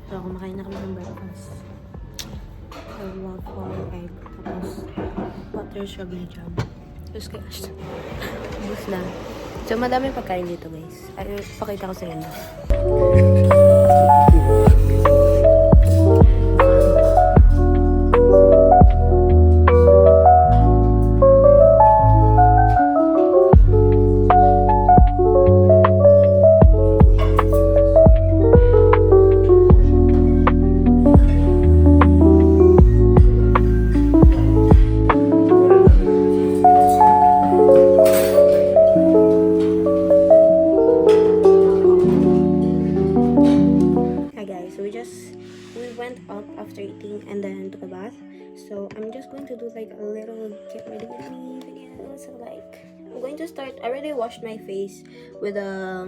So, kumakain na kami ng breakfast. I love all egg. Tapos, butter strawberry jam. Tapos, gosh. Bus na. So, madaming pagkain dito, guys. Ay, pakita ko sa inyo. We went up after eating and then took a bath. So I'm just going to do like a little get ready with me video. So like I'm going to start. I already washed my face with a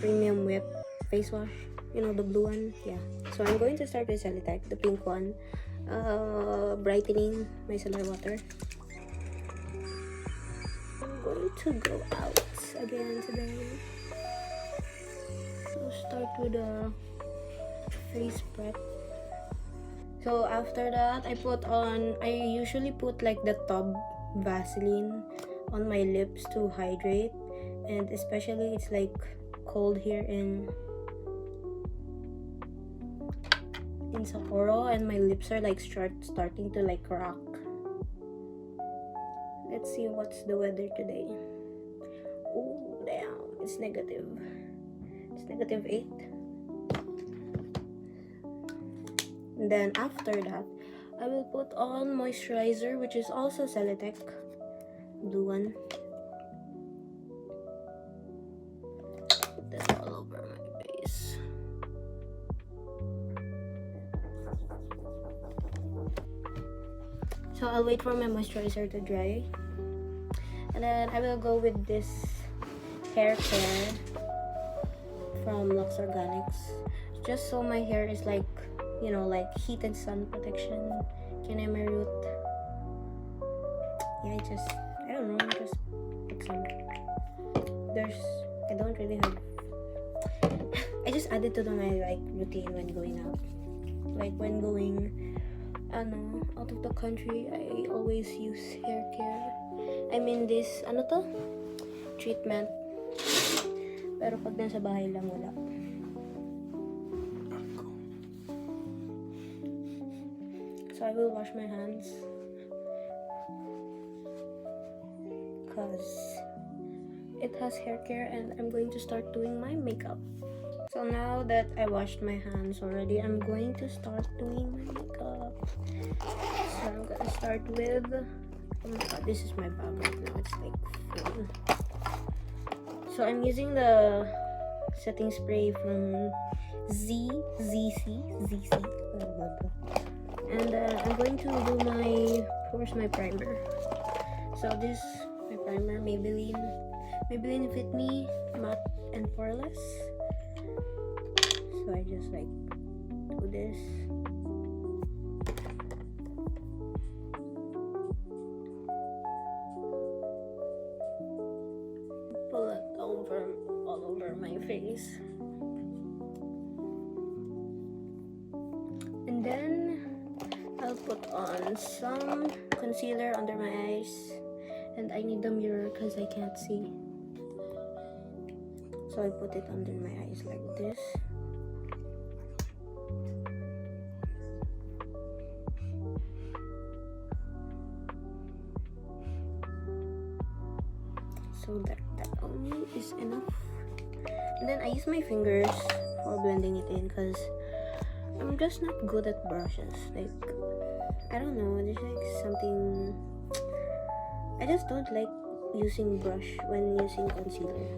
premium whip face wash. You know, the blue one. Yeah. So I'm going to start with Celitec, the pink one. Brightening micellar water. I'm going to go out again today. So start with a face prep. So after that, I usually put like the tub Vaseline on my lips to hydrate, and especially it's like cold here in Sapporo, and my lips are like starting to like crack. Let's see what's the weather today. Oh damn, it's negative. It's -8. And then after that, I will put on moisturizer, which is also Celitec, blue one. Put that all over my face. So I'll wait for my moisturizer to dry, and then I will go with this hair care from Lux Organics, just so my hair is like, you know, like heat and sun protection. Kanema root. Yeah, I don't know, just put some. I don't really have. I just added to my like routine when going out. Like when going, out of the country, I always use hair care. I mean this, treatment. Pero pag nasa bahay lang, wala. So I will wash my hands because it has hair care, and I'm going to start doing my makeup. So now that I washed my hands already, I'm going to start doing my makeup. So I'm gonna start with, oh my god, this is my bag right now. It's like full. So I'm using the setting spray from ZC. And I'm going to do my primer. So this my primer, Maybelline Fit Me Matte and Poreless. So I just like do this. Pull it all over my face. And then I'll put on some concealer under my eyes, and I need the mirror because I can't see. So I put it under my eyes like this. So that only is enough. And then I use my fingers for blending it in because I'm just not good at brushes. Like, I don't know, there's like something, I just don't like using brush when using concealer.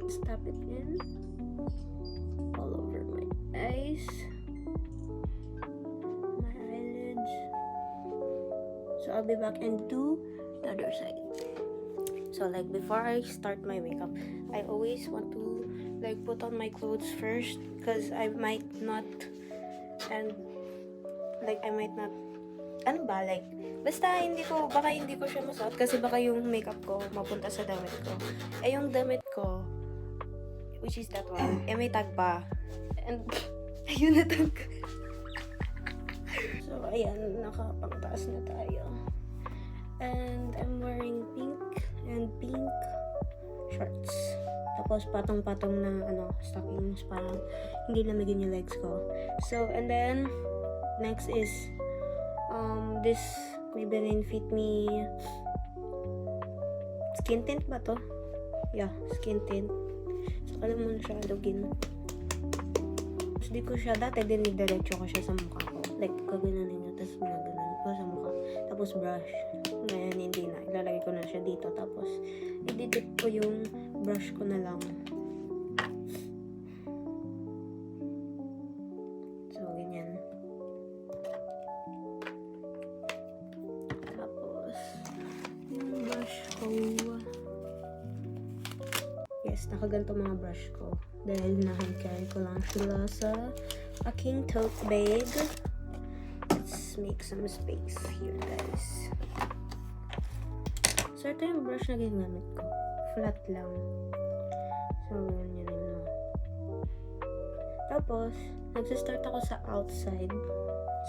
Just tap it in all over my eyes, my eyelids. So I'll be back and do the other side. So like before I start my makeup, I always want to like put on my clothes first because I might not basta baka hindi ko siya masuot kasi baka yung makeup ko mapunta sa damit ko. Eh yung damit ko which is that one. May tag pa. And, ayun na tag. So, ayan, nakapangtaas na tayo. And, I'm wearing pink and pink shorts. Tapos, patong-patong na, stockings. Parang, hindi lamigin yung legs ko. So, and then, next is, this Maybelline Fit Me skin tint ba to? Yeah, skin tint. So, alam mo na siya, lugin. Tapos, di ko siya, dati dinidiretso ko siya sa mukha ko. Like, kaganan niya, tapos ginaganan ko sa mukha. Tapos, brush. Ngayon, hindi na. Ilalagay ko na siya dito. Tapos, i-dip ko yung brush ko na lang. So, ganyan. Tapos, yung brush ko. Yes, nakaganto mga brush ko. Dahil na-hand-carry ko lang sila sa aking tote bag. Let's make some space here, guys. So, ito yung brush na ginamit ko. Flat lang. So, ganyan yun. Tapos, nagsistart ako sa outside.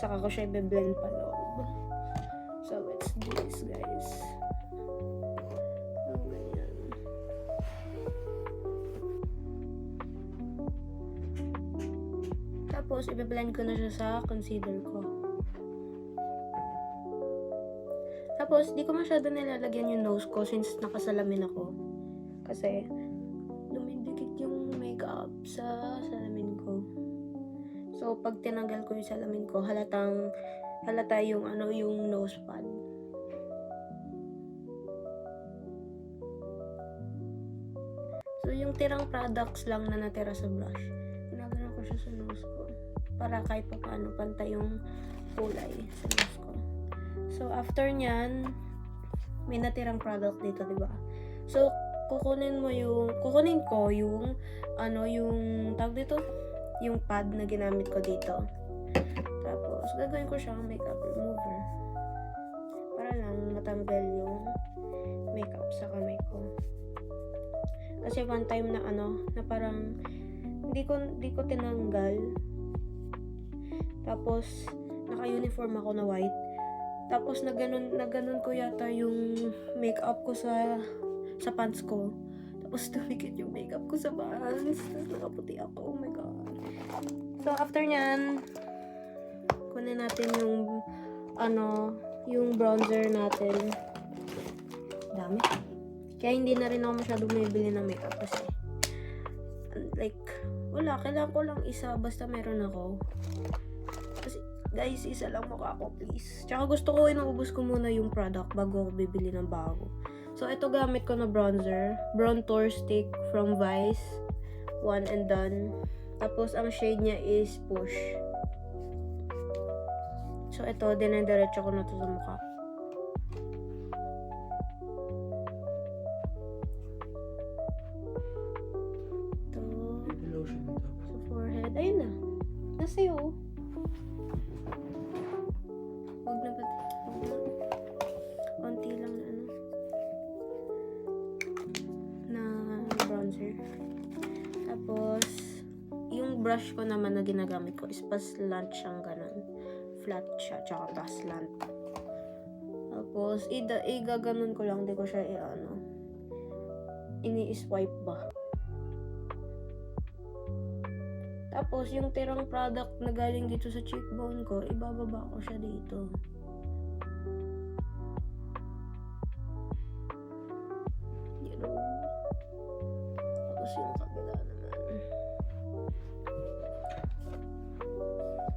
Saka ko siya i-blend pa loob. So, let's do this, guys. So, ganyan. Tapos, i-blend ko na siya sa concealer ko. Tapos, di ko masyado nilalagyan yung nose ko since nakasalamin ako. Kasi, dumidikit yung makeup sa salamin ko. So, pag tinanggal ko yung salamin ko, halata yung yung nose pad. So, yung tirang products lang na natira sa brush, ginagana ko siya sa nose ko. Para kahit pa paano pantay yung kulay sa nose ko. So, after nyan, may natirang product dito, diba? So, kukunin ko yung tawag dito, yung pad na ginamit ko dito. Tapos, gagawin ko siyang makeup remover. Para lang matanggal yung makeup sa kamay ko. Kasi one time na na parang, hindi ko tinanggal. Tapos, naka-uniform ako na white. Tapos, na ganun ko yata yung makeup ko sa pants ko. Tapos, tumikit yung makeup ko sa pants. Tapos, nakaputi ako. Oh my God. So, after nyan, kunin natin yung bronzer natin. Dami. Kaya hindi na rin ako masyado bumibili ng makeup kasi wala. Kailangan ko lang isa basta meron ako. Kasi, guys, isa lang mukha ko, please. Tsaka gusto ko inuubos ko muna yung product bago ako bibili ng bago. So, ito gamit ko na bronzer. Bronzer stick from Vice. One and done. Tapos, ang shade niya is Push. So, ito, dinediretso ko na to sa mukha. Ito. Sa forehead. Ayun na. Nasa'yo. Huwag na ba? Konti lang na bronzer. Tapos, yung brush ko naman na ginagamit ko is pa-slant siyang ganun. Flat siya, tsaka pa-slant. Tapos, igaganon ko lang, di ko siya ini-swipe ba. Tapos, yung tirang product na galing dito sa cheekbone ko, ibababa ko siya dito. Tapos, yung kabila naman.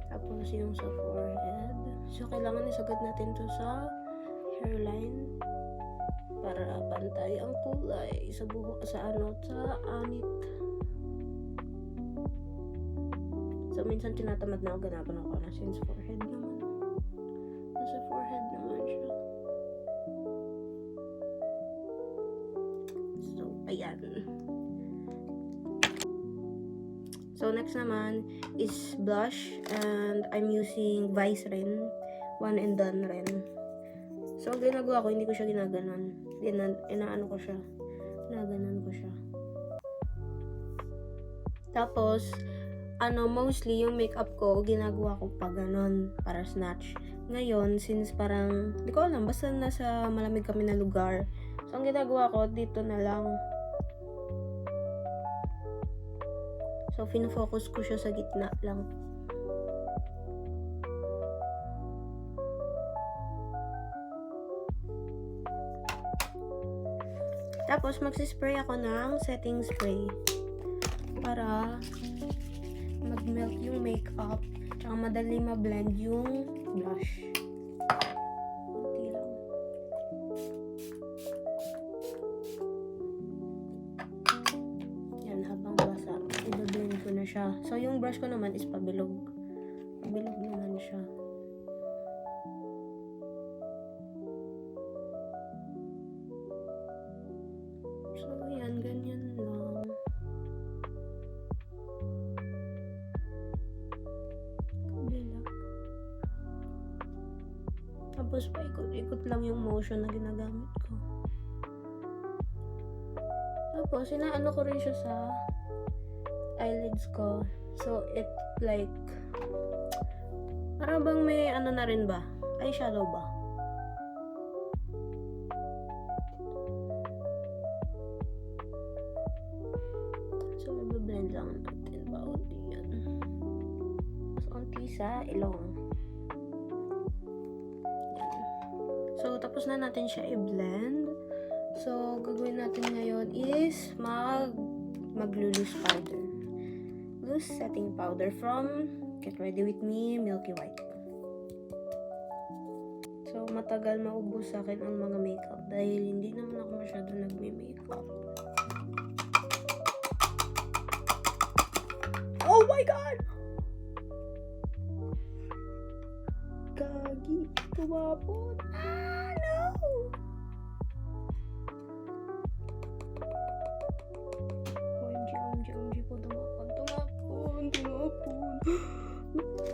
Tapos, yung sa forehead. So, kailangan isagad natin to sa hairline para pantay ang kulay sa buhok, sa anit. So, minsan tinatamad na ako, ganapan ako na since forehead naman. Nasa forehead naman siya. So, ayan. So, next naman is blush. And I'm using Vice rin. One and done rin. So, ang ginagawa ko, hindi ko siya ginaganon. Inaano ko siya. Ginaganon ko siya. Tapos, mostly yung makeup ko, ginagawa ko pa ganon para snatch. Ngayon, since parang, di ko alam, basta nasa malamig kami na lugar. So, ang ginagawa ko, dito na lang. So, focus ko siya sa gitna lang. Tapos, magsispray ako ng setting spray para mag-melt yung makeup tsaka madali ma-blend yung blush. Kunti lang. Yan, habang basa, i-blend ko na siya. So, yung brush ko naman is pabilog. Pabilog naman siya. So, yan, ganyan lang. Kabila. Tapos, paikot-ikot lang yung motion na ginagamit ko. Tapos, inaano ko rin siya sa eyelids ko. So, it like, para bang may ano na rin ba? Eyeshadow ba? So, i-blend lang natin ba? Unti yan. Mas unti sa ilong. Yan. So, tapos na natin siya i-blend. So, gagawin natin ngayon is mag-loose powder. Loose setting powder from Get Ready With Me Milky White. So, matagal maubos sa akin ang mga makeup dahil hindi naman ako masyado nagme-makeup. Oh my God! Gagi, tumapon. Ah, no! OMG po, tumapon.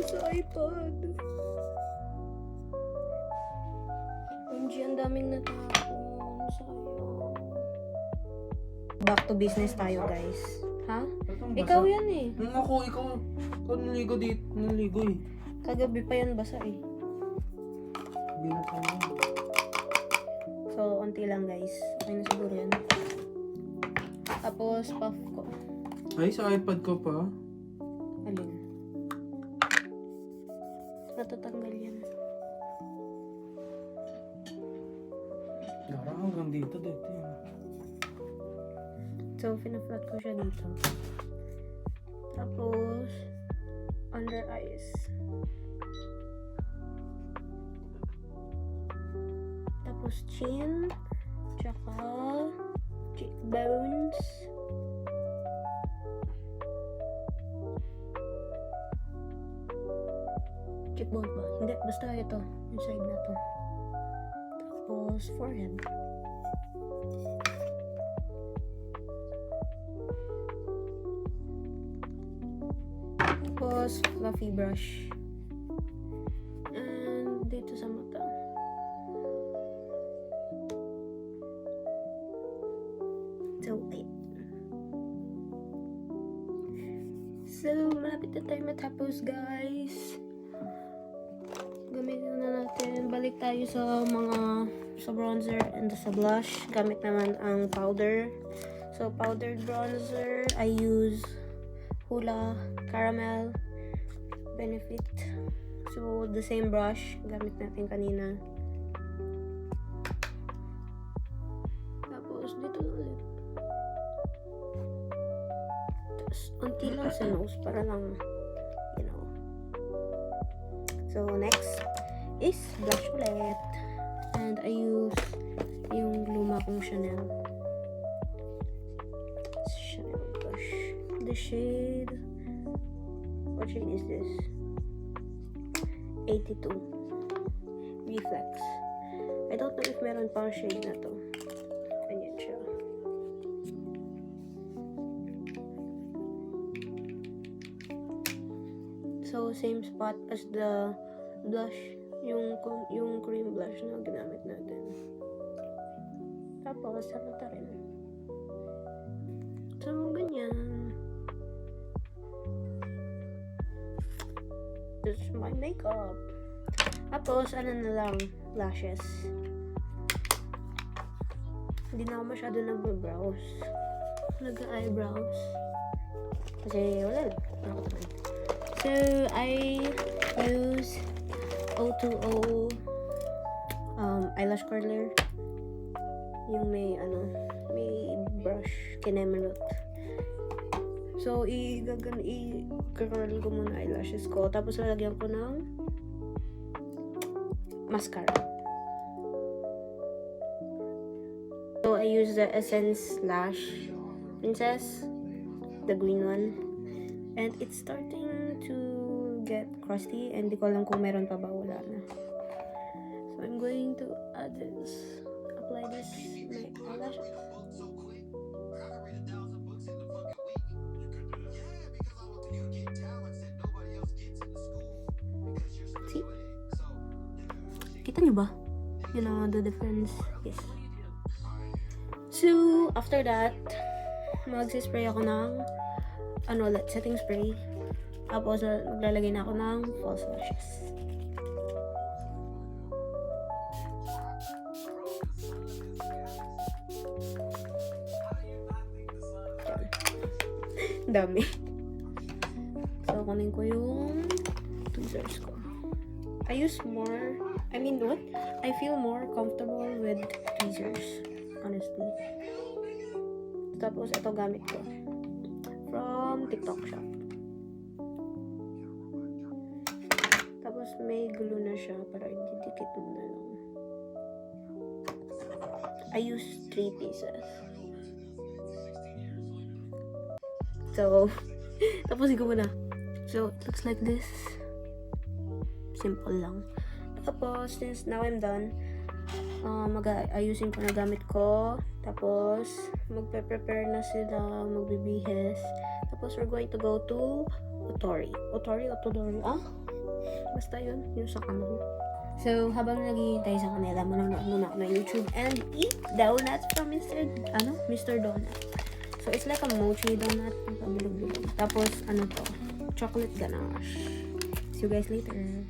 Sa iPad. OMG, ang daming natapon. Sayang. Back to business tayo, guys. Ha? Ikaw yan eh. Ikaw naligo dito. Naligo eh. Kagabi pa yan basa eh. Binasa mo. So, unti lang guys. Okay na siguro yan. Tapos, puff ko. Ay, sa iPad ko pa. Alin? Natatanggal yan. Dara, hanggang dito. So, fina-flat ko siya dito. Tapos, under eyes. Tapos, chin. Tsaka, cheekbones. Cheekbone ba? Hindi, basta ito. Yung side na to. Tapos, forehead. Tapos, fluffy brush. And, dito sa mata. So, ayun. So, malapit na tayo matapos, guys. Gamitin na natin. Balik tayo sa sa bronzer and sa blush. Gamit naman ang powder. So, powdered bronzer, I use Hoola Caramel Benefit. So, the same brush gamit natin kanina. Tapos, dito ulit. Tapos, unti lang sa nose para lang, you know. So, next is blush ulit. And I use yung luma kong Chanel blush. The shade, what shade is this? 82 Reflex. I don't know if meron pang shade na to. Ganyan siya. So, same spot as the blush, yung cream blush na ginamit natin. Tapos, sa mata rin. So, ganyan. This is my makeup. Tapos, ano na lang, lashes. Hindi na ako masyado nag-brows. Nag-eyebrows. Kasi, wala lang. Nakataman. So, I use O2O eyelash curler. Yung may, may brush, kinemerot. So, i-curl ko muna eyelashes ko. Tapos, lalagyan ko ng mascara. So, I use the Essence Lash Princess, the green one. And it's starting to get crusty. And di ko alam kung meron pa ba, wala na. So, I'm going to add this. Apply this my eyelashes. See? Kita nyo ba? You know the difference? Yes. So, after that, magsispray ako ng setting spray. Tapos, maglalagay na ako ng false lashes. Dami. So, kunin ko yung tweezers ko. I feel more comfortable with tweezers, honestly. Tapos, ito gamit ko. From TikTok shop. Tapos, may glue na siya para didikit mo na lang. I use 3 pieces. So, tapos ko muna. So, it looks like this. Simple lang. Tapos, since now I'm done, ayusin ko na gamit ko. Tapos, magpe-prepare na sila, magbibihis. Tapos, we're going to go to Otori. Otori? Basta yun. Yung sa kamang. So, habang naghihintay sa kanila, manonood muna ako ng YouTube and eat donuts from Mr. Donut. So, it's like a mochi donut. Pabilog-bilog. Tapos, chocolate ganache. See you guys later.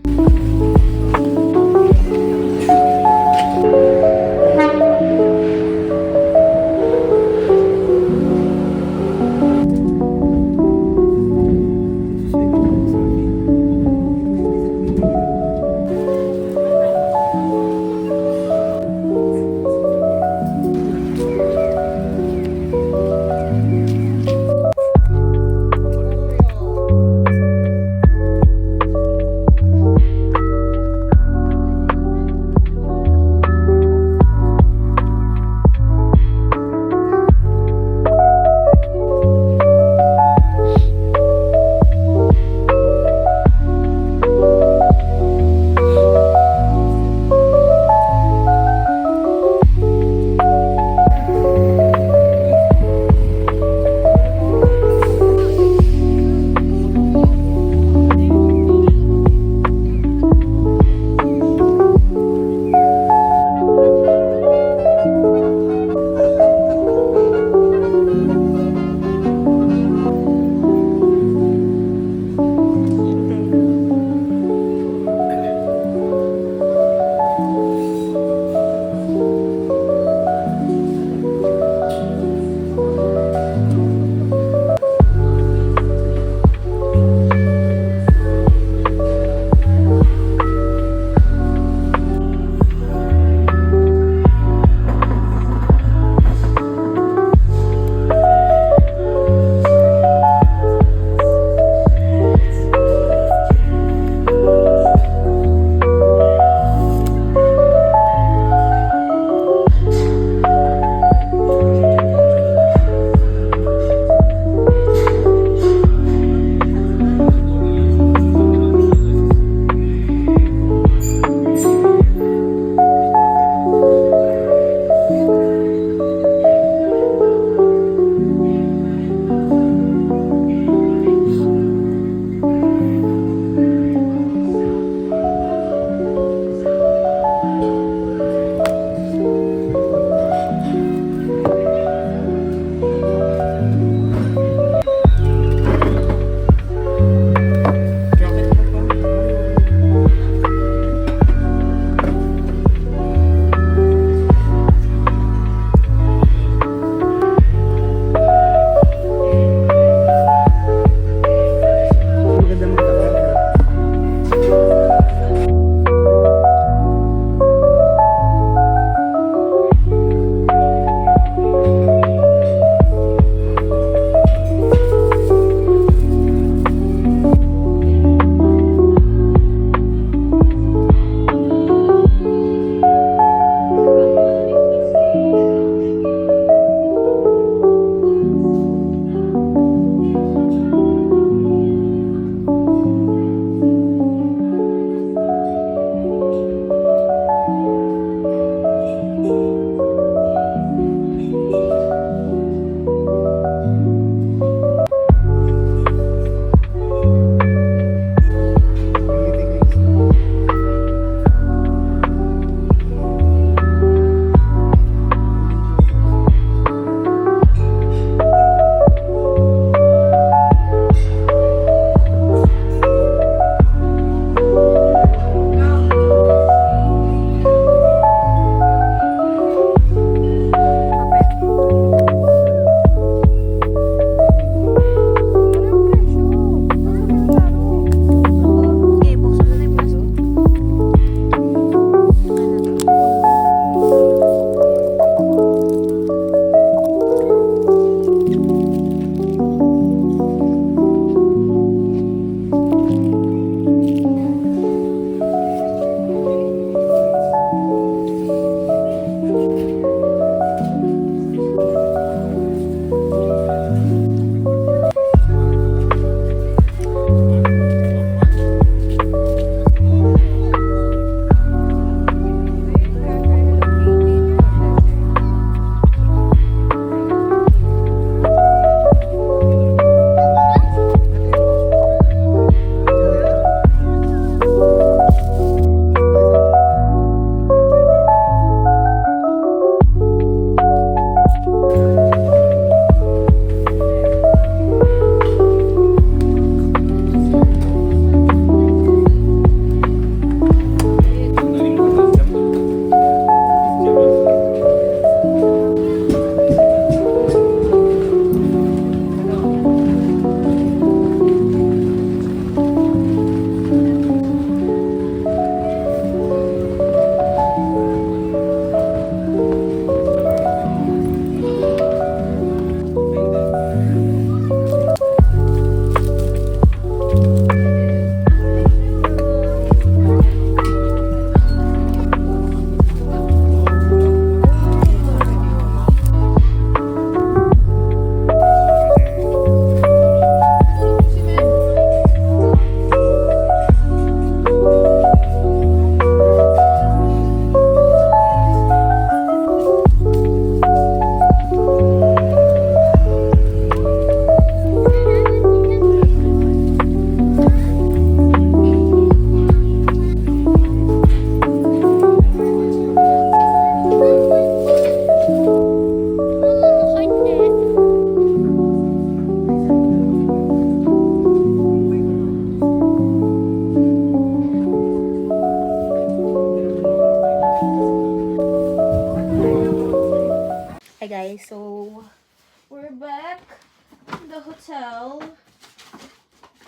hotel.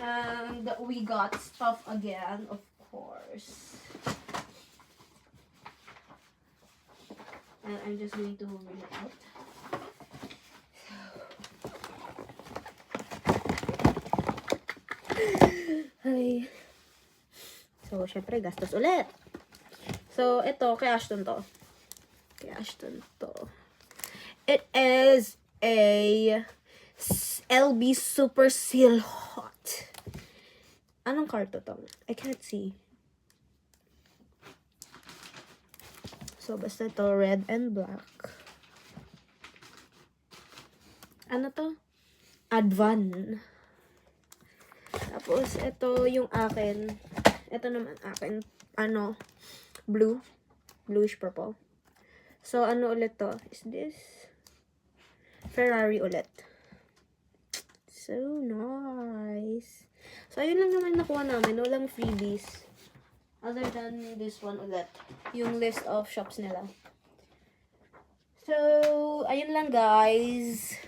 And we got stuff again, of course. And I'm just going to bring it out. Hi. So, syempre, gastos ulit. So, ito, kay Ashton to. Kay Ashton to. It is a LB Super Seal Hot. Anong karto to? I can't see. So, basta to red and black. Ano to? Advan. Tapos, ito yung akin. Ito naman akin. Ano? Blue. Bluish purple. So, ano ulit to? Is this? Ferrari ulit. So nice. So, ayun lang naman nakuha namin. Walang freebies. Other than this one ulit. Yung list of shops nila. So, ayun lang guys.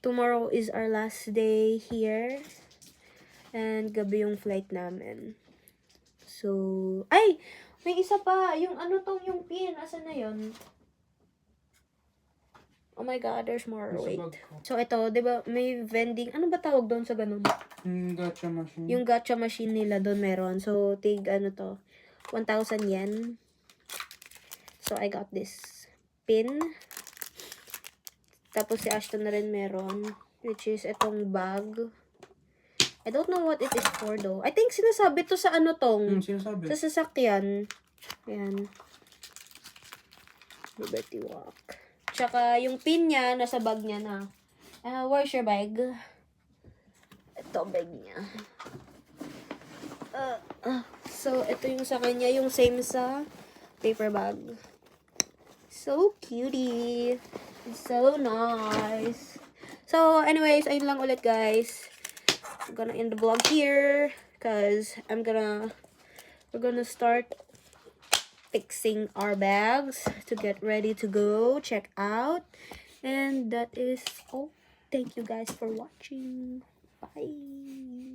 Tomorrow is our last day here. And gabi yung flight namin. So, ay! May isa pa. Yung ano tong yung pin. Asan na yun? Oh my God, there's more. Wait. So, ito, di ba, may vending. Ano ba tawag doon sa ganun? Gacha machine. Yung gacha machine nila doon meron. So, ano to? 1,000 yen. So, I got this pin. Tapos, si Ashton na rin meron. Which is itong bag. I don't know what it is for though. I think sinasabi to sa ano tong. Sinasabi. Sa sasakyan. Ayan. Liberty Walk. Tsaka yung pin niya, nasa bag niya na. Where's your bag? Ito, bag niya. So, ito yung sa kanya. Yung same sa paper bag. So cutie. It's so nice. So, anyways, ayun lang ulit, guys. I'm gonna end the vlog here. Because we're gonna start fixing our bags to get ready to go check out, and that is all. Thank you guys for watching. Bye.